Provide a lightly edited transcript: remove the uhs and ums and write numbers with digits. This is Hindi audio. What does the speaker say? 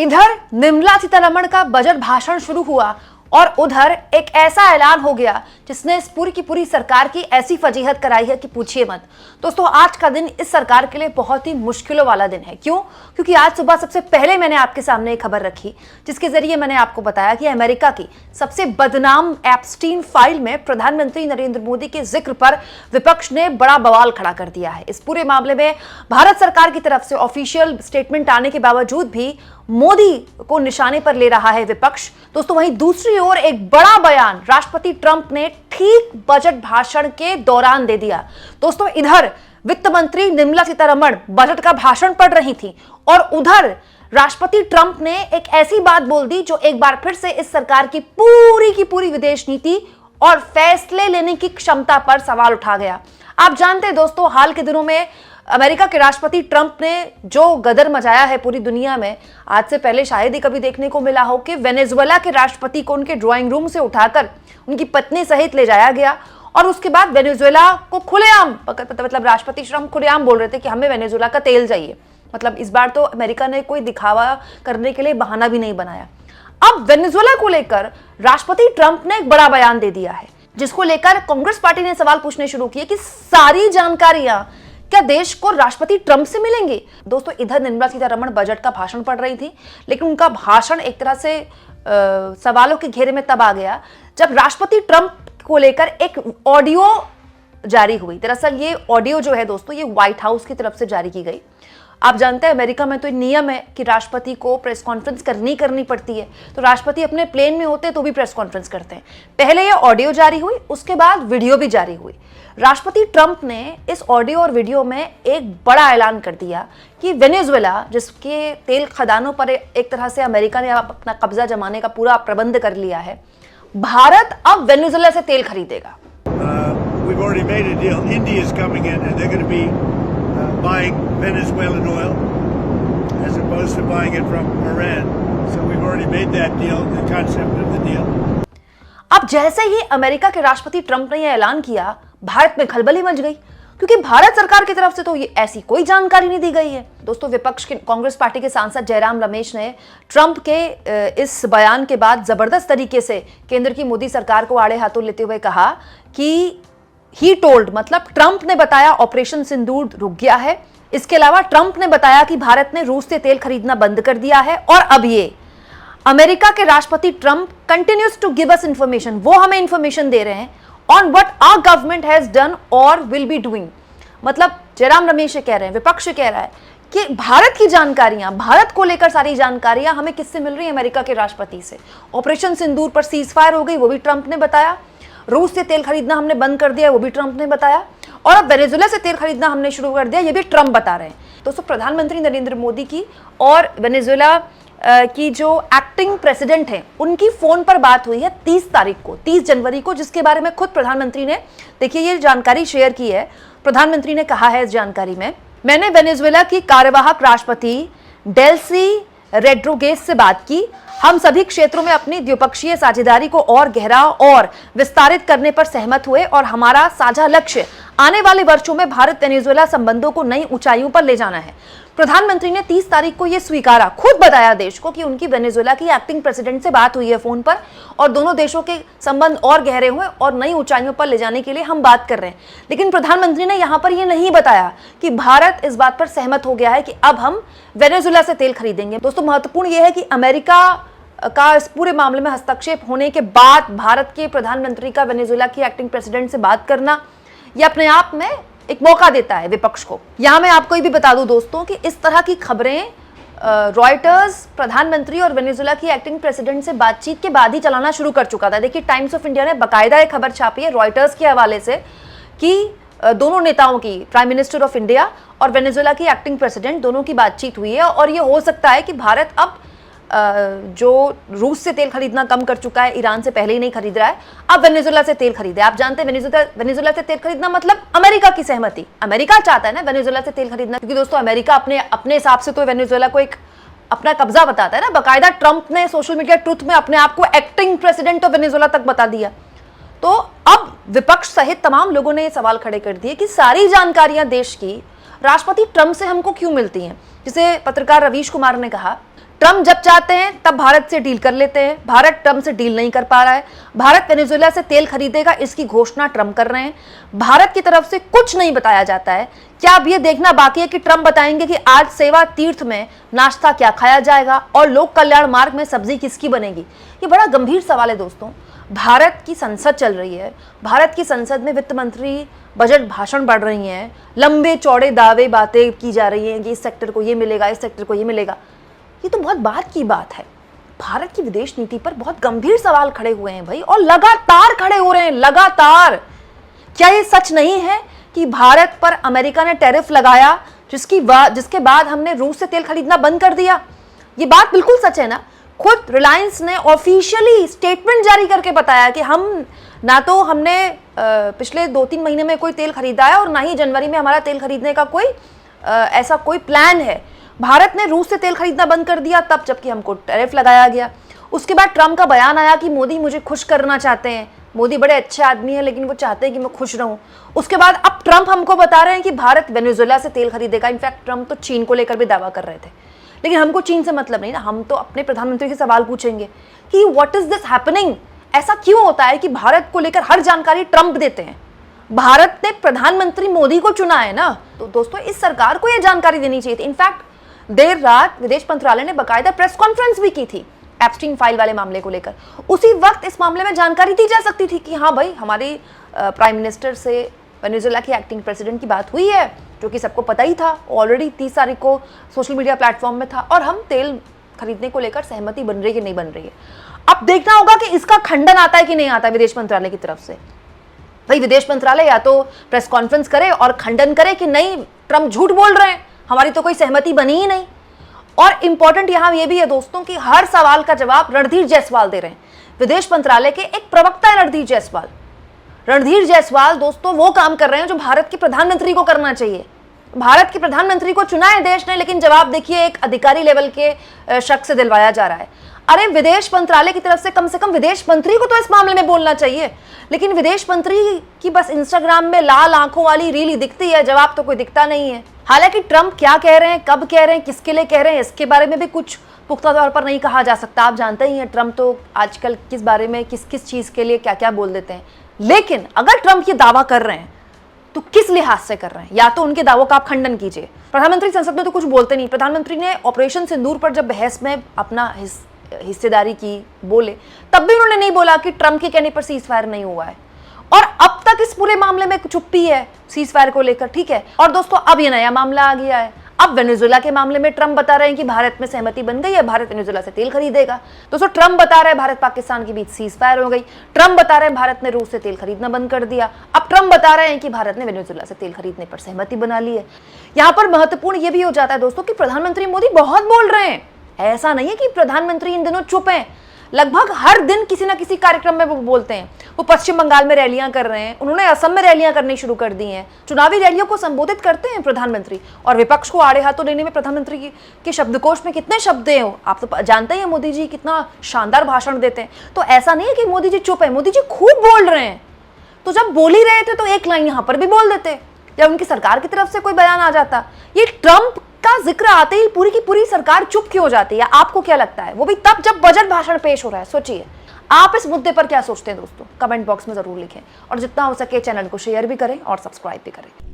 इधर निर्मला सीतारमण का बजट भाषण शुरू हुआ और उधर एक ऐसा ऐलान हो गया जिसने इस पूरी की पूरी सरकार की ऐसी फजीहत कराई है कि पूछिए मत। दोस्तों, आज का दिन इस सरकार के लिए बहुत ही मुश्किलों वाला दिन है। क्यों? क्योंकि आज सुबह सबसे पहले मैंने आपके सामने एक खबर रखी जिसके जरिए मैंने आपको बताया कि अमेरिका की सबसे बदनाम एप्स्टीन फाइल में प्रधानमंत्री नरेंद्र मोदी के जिक्र पर विपक्ष ने बड़ा बवाल खड़ा कर दिया है। इस पूरे मामले में भारत सरकार की तरफ से ऑफिशियल स्टेटमेंट आने के बावजूद भी मोदी को निशाने पर ले रहा है विपक्ष। दोस्तों, वहीं दूसरी ओर एक बड़ा बयान राष्ट्रपति ट्रंप ने ठीक बजट भाषण के दौरान दे दिया। दोस्तों, इधर वित्त मंत्री निर्मला सीतारमण बजट का भाषण पढ़ रही थी और उधर राष्ट्रपति ट्रंप ने एक ऐसी बात बोल दी जो एक बार फिर से इस सरकार की पूरी विदेश नीति और फैसले लेने की क्षमता पर सवाल उठा गया। आप जानते हैं दोस्तों, हाल के दिनों में अमेरिका के राष्ट्रपति ट्रंप ने जो गदर मचाया है पूरी दुनिया में, आज से पहले शायद ही कभी देखने को मिला हो कि वेनेजुएला के राष्ट्रपति को उनके ड्राइंग रूम से उठाकर उनकी पत्नी सहित ले जाया गया और उसके बाद वेनेजुएला को खुलेआम, मतलब राष्ट्रपति ट्रंप खुलेआम बोल रहे थे कि हमें वेनेजुएला का तेल चाहिए। मतलब इस बार तो अमेरिका ने कोई दिखावा करने के लिए बहाना भी नहीं बनाया। अब वेनेजुएला को लेकर राष्ट्रपति ट्रंप ने एक बड़ा बयान दे दिया है जिसको लेकर कांग्रेस पार्टी ने सवाल पूछने शुरू किए कि सारी जानकारियां क्या देश को राष्ट्रपति ट्रंप से मिलेंगे। दोस्तों, इधर निर्मला सीतारमण बजट का भाषण पढ़ रही थी, लेकिन उनका भाषण एक तरह से सवालों के घेरे में तब आ गया जब राष्ट्रपति ट्रंप को लेकर एक ऑडियो जारी हुई। दरअसल ये ऑडियो जो है दोस्तों, ये व्हाइट हाउस की तरफ से जारी की गई। आप जानते हैं अमेरिका में तो नियम है कि राष्ट्रपति को प्रेस कॉन्फ्रेंस करनी पड़ती है, तो राष्ट्रपति अपने प्लेन में होते तो भी प्रेस कॉन्फ्रेंस करते हैं। पहले ये ऑडियो जारी हुई, उसके बाद वीडियो भी जारी हुई। राष्ट्रपति ट्रंप ने इस ऑडियो और वीडियो में एक बड़ा ऐलान कर दिया कि वेनेजुएला, जिसके तेल खदानों पर एक तरह से अमेरिका ने अपना कब्जा जमाने का पूरा प्रबंध कर लिया है, भारत अब वेनेजुएला से तेल खरीदेगा। We've already made a deal. India is coming in and they're going to be buying Venezuelan oil as opposed to buying it from Iran. So we've already made that deal, the concept of the deal. अब जैसे ही अमेरिका के राष्ट्रपति ट्रंप ने यह ऐलान किया, भारत में खलबली मच गई क्योंकि भारत सरकार की तरफ से तो ये ऐसी कोई जानकारी नहीं दी गई है। दोस्तों, विपक्ष के कांग्रेस पार्टी के सांसद जयराम रमेश ने ट्रंप के इस बयान के बाद जबरदस्त तरीके से केंद्र की मोदी सरकार को आड़े हाथों लेते हुए कहा कि ही टोल्ड, मतलब ट्रंप ने बताया ऑपरेशन सिंदूर रुक गया है। इसके अलावा ट्रंप ने बताया कि भारत ने रूस से तेल खरीदना बंद कर दिया है और अब ये अमेरिका के राष्ट्रपति Trump continues to give us information, वो हमें इंफॉर्मेशन दे रहे हैं on what our government has done और विल बी डूइंग। मतलब जयराम रमेश कह रहे हैं, विपक्ष कह रहा है कि भारत की जानकारियां, भारत को लेकर सारी जानकारियां हमें किससे मिल रही है? अमेरिका के राष्ट्रपति से। ऑपरेशन सिंदूर पर सीज फायर हो गई, वो भी ट्रंप ने बताया। रूस से तेल खरीदना हमने बंद कर दिया, वो भी ट्रंप ने बताया। और अब वेनेजुएला से तेल खरीदना हमने शुरू कर दिया, ये भी ट्रंप बता रहे हैं। दोस्तों, प्रधानमंत्री नरेंद्र मोदी की और वेनेजुएला की जो एक्टिंग प्रेसिडेंट हैं उनकी फोन पर बात हुई है 30 जनवरी को, जिसके बारे में खुद प्रधानमंत्री ने, देखिए, ये जानकारी शेयर की है। प्रधानमंत्री ने कहा है इस जानकारी में, मैंने वेनेजुएला की कार्यवाहक राष्ट्रपति डेल्सी रोड्रिगेज से बात की। हम सभी क्षेत्रों में अपनी द्विपक्षीय साझेदारी को और गहरा और विस्तारित करने पर सहमत हुए और हमारा साझा लक्ष्य आने वाले वर्षों में भारत वेनेजुएला संबंधों को नई ऊंचाइयों पर ले जाना है। प्रधानमंत्री ने 30 तारीख को यह स्वीकारा, खुद बताया देश को कि उनकी वेनेजुएला की एक्टिंग प्रेसिडेंट से बात हुई है फोन पर और दोनों देशों के संबंध और गहरे हुए और नई ऊंचाइयों पर ले जाने के लिए हम बात कर रहे हैं। लेकिन प्रधानमंत्री ने यहां पर यह नहीं बताया कि भारत इस बात पर सहमत हो गया है कि अब हम वेनेजुएला से तेल खरीदेंगे। दोस्तों, महत्वपूर्ण यह है कि अमेरिका का इस पूरे मामले में हस्तक्षेप होने के बाद भारत के प्रधानमंत्री का वेनेजुएला की एक्टिंग प्रेसिडेंट से बात करना, यह अपने आप में एक मौका देता है विपक्ष को। यहां मैं आपको ये भी बता दूं दोस्तों कि इस तरह की खबरें रॉयटर्स प्रधानमंत्री और वेनेजुएला की एक्टिंग प्रेसिडेंट से बातचीत के बाद ही चलाना शुरू कर चुका था। देखिए, टाइम्स ऑफ इंडिया ने बाकायदा एक खबर छापी है रॉयटर्स के हवाले से कि दोनों नेताओं की, प्राइम मिनिस्टर ऑफ इंडिया और वेनेजुएला की एक्टिंग प्रेसिडेंट, दोनों की बातचीत हुई है और ये हो सकता है कि भारत अब जो रूस से तेल खरीदना कम कर चुका है, ईरान से पहले ही नहीं खरीद रहा है, अब वेनेजुएला से तेल खरीदे। आप जानते हैं वेनेजुएला से तेल खरीदना मतलब अमेरिका की सहमति। अमेरिका चाहता है ना वेनेजुएला से तेल खरीदना, क्योंकि दोस्तों अमेरिका अपने हिसाब से तो वेनेजुएला को एक अपना कब्जा बताता है ना। बाकायदा ट्रंप ने सोशल मीडिया ट्रुथ में अपने आप को एक्टिंग प्रेसिडेंट ऑफ वेनेजुएला तक बता दिया। तो अब विपक्ष सहित तमाम लोगों ने ये सवाल खड़े कर दिए कि सारी जानकारियां देश की राष्ट्रपति ट्रंप से हमको क्यों मिलती हैं। जिसे पत्रकार रवीश कुमार ने कहा, ट्रम्प जब चाहते हैं तब भारत से डील कर लेते हैं। भारत ट्रम्प से डील नहीं कर पा रहा है। भारत वेनेजुएला से तेल खरीदेगा, इसकी घोषणा ट्रम्प कर रहे हैं। भारत की तरफ से कुछ नहीं बताया जाता है। क्या अब ये देखना बाकी है कि ट्रम्प बताएंगे कि आज सेवा तीर्थ में नाश्ता क्या खाया जाएगा और लोक कल्याण मार्ग में सब्जी किसकी बनेगी? ये बड़ा गंभीर सवाल है दोस्तों। भारत की संसद चल रही है, भारत की संसद में वित्त मंत्री बजट भाषण पढ़ रही हैं, लंबे चौड़े दावे बातें की जा रही हैं कि इस सेक्टर को ये मिलेगा, इस सेक्टर को ये मिलेगा। ये तो बहुत बात की बात है। भारत की विदेश नीति पर बहुत गंभीर सवाल खड़े हुए हैं भाई, और लगातार खड़े हो रहे हैं, लगातार। क्या ये सच नहीं है कि भारत पर अमेरिका ने टैरिफ लगाया, जिसके बाद हमने रूस से तेल खरीदना बंद कर दिया? ये बात बिल्कुल सच है ना। खुद रिलायंस ने ऑफिशियली स्टेटमेंट जारी करके बताया कि हम ना तो हमने पिछले 2-3 महीने में कोई तेल खरीदा है और ना ही जनवरी में हमारा तेल खरीदने का कोई ऐसा कोई प्लान है। भारत ने रूस से तेल खरीदना बंद कर दिया तब, जबकि हमको टैरिफ लगाया गया। उसके बाद ट्रम्प का बयान आया कि मोदी मुझे खुश करना चाहते हैं, मोदी बड़े अच्छे आदमी हैं लेकिन वो चाहते हैं कि मैं खुश रहूं। उसके बाद अब ट्रम्प हमको बता रहे हैं कि भारत वेनेजुएला से तेल खरीदेगा। इनफैक्ट ट्रम्प तो चीन को लेकर भी दावा कर रहे थे, लेकिन हमको चीन से मतलब नहीं ना। हम तो अपने प्रधानमंत्री से सवाल पूछेंगे कि व्हाट इज दिस हैपनिंग? ऐसा क्यों होता है कि भारत को लेकर हर जानकारी ट्रम्प देते हैं? भारत ने प्रधानमंत्री मोदी को चुना है ना, तो दोस्तों इस सरकार को यह जानकारी देनी चाहिए थी। इनफैक्ट देर रात विदेश मंत्रालय ने बाकायदा प्रेस कॉन्फ्रेंस भी की थी एप्स्टीन फाइल वाले मामले को लेकर। उसी वक्त इस मामले में जानकारी दी जा सकती थी कि हाँ भाई, हमारी प्राइम मिनिस्टर से वेनेजुएला की एक्टिंग प्रेसिडेंट की बात हुई है, जो कि सबको पता ही था। ऑलरेडी 30 तारीख को सोशल मीडिया प्लेटफॉर्म में था, और हम तेल खरीदने को लेकर सहमति बन रही है कि नहीं बन रही है। अब देखना होगा कि इसका खंडन आता है कि नहीं आता है विदेश मंत्रालय की तरफ से। भाई विदेश मंत्रालय या तो प्रेस कॉन्फ्रेंस करे और खंडन करे कि नहीं, ट्रम्प झूठ बोल रहे हैं, हमारी तो कोई सहमति बनी ही नहीं। और इंपॉर्टेंट यहां यह भी है दोस्तों कि हर सवाल का जवाब रणधीर जायसवाल दे रहे हैं। विदेश मंत्रालय के एक प्रवक्ता है रणधीर जायसवाल। रणधीर जायसवाल दोस्तों वो काम कर रहे हैं जो भारत के प्रधानमंत्री को करना चाहिए। भारत के प्रधानमंत्री को चुना है देश ने, लेकिन जवाब देखिए एक अधिकारी लेवल के शख्स से दिलवाया जा रहा है। अरे विदेश मंत्रालय की तरफ से कम विदेश मंत्री को तो इस मामले में बोलना चाहिए, लेकिन विदेश मंत्री की बस इंस्टाग्राम में लाल आंखों वाली रील दिखती है, जवाब तो कोई दिखता नहीं है। हालांकि ट्रम्प क्या कह रहे हैं, कब कह रहे हैं, किसके लिए कह रहे हैं, इसके बारे में भी कुछ पुख्ता तौर पर नहीं कहा जा सकता। आप जानते ही हैं ट्रम्प तो आजकल किस बारे में किस किस चीज के लिए क्या क्या बोल देते हैं। लेकिन अगर ट्रम्प ये दावा कर रहे हैं तो किस लिहाज से कर रहे हैं? या तो उनके दावों का आप खंडन कीजिए। प्रधानमंत्री संसद में तो कुछ बोलते नहीं। प्रधानमंत्री ने ऑपरेशन सिंदूर पर जब बहस में अपना हिस्सेदारी की बोले, तब भी उन्होंने नहीं बोला कि ट्रम्प के कहने पर सीज फायर नहीं हुआ है। और अब तक इस पूरे मामले में चुप्पी है सीज फायर को लेकर, ठीक है। और दोस्तों अब ये नया मामला आ गया है। अब वेनेजुएला के मामले में ट्रम्प बता रहे हैं कि भारत में सहमति बन गई है, भारत वेनेजुएला से तेल खरीदेगा। दोस्तों ट्रम्प बता रहे हैं भारत पाकिस्तान के बीच सीज फायर हो गई। ट्रम्प बता रहे हैं भारत ने रूस से तेल खरीदना बंद कर दिया। अब ट्रम्प बता रहे हैं कि भारत ने वेनेजुएला से तेल खरीदने पर सहमति बना ली है। यहाँ पर महत्वपूर्ण यह भी हो जाता है दोस्तों कि प्रधानमंत्री मोदी बहुत बोल रहे हैं। ऐसा नहीं है कि प्रधानमंत्री इन दिनों चुप हैं। लगभग हर दिन किसी ना किसी कार्यक्रम में वो बोलते हैं। वो पश्चिम बंगाल में रैलियां कर रहे हैं, उन्होंने असम में रैलियां करनी शुरू कर दी हैं। चुनावी रैलियों को संबोधित करते हैं प्रधानमंत्री, और विपक्ष को आड़े हाथों लेने में प्रधानमंत्री के शब्दकोश में कितने शब्द हैं। आप तो जानते हैं मोदी जी कितना शानदार भाषण देते हैं। तो ऐसा नहीं है कि मोदी जी चुप है, मोदी जी खूब बोल रहे हैं। तो जब बोल ही रहे थे तो एक लाइन यहां पर भी बोल देते, या उनकी सरकार की तरफ से कोई बयान आ जाता। ये ट्रम्प का जिक्र आते ही पूरी की पूरी सरकार चुप क्यों हो जाती है? आपको क्या लगता है? वो भी तब जब बजट भाषण पेश हो रहा है। सोचिए आप इस मुद्दे पर क्या सोचते हैं दोस्तों, कमेंट बॉक्स में जरूर लिखें, और जितना हो सके चैनल को शेयर भी करें और सब्सक्राइब भी करें।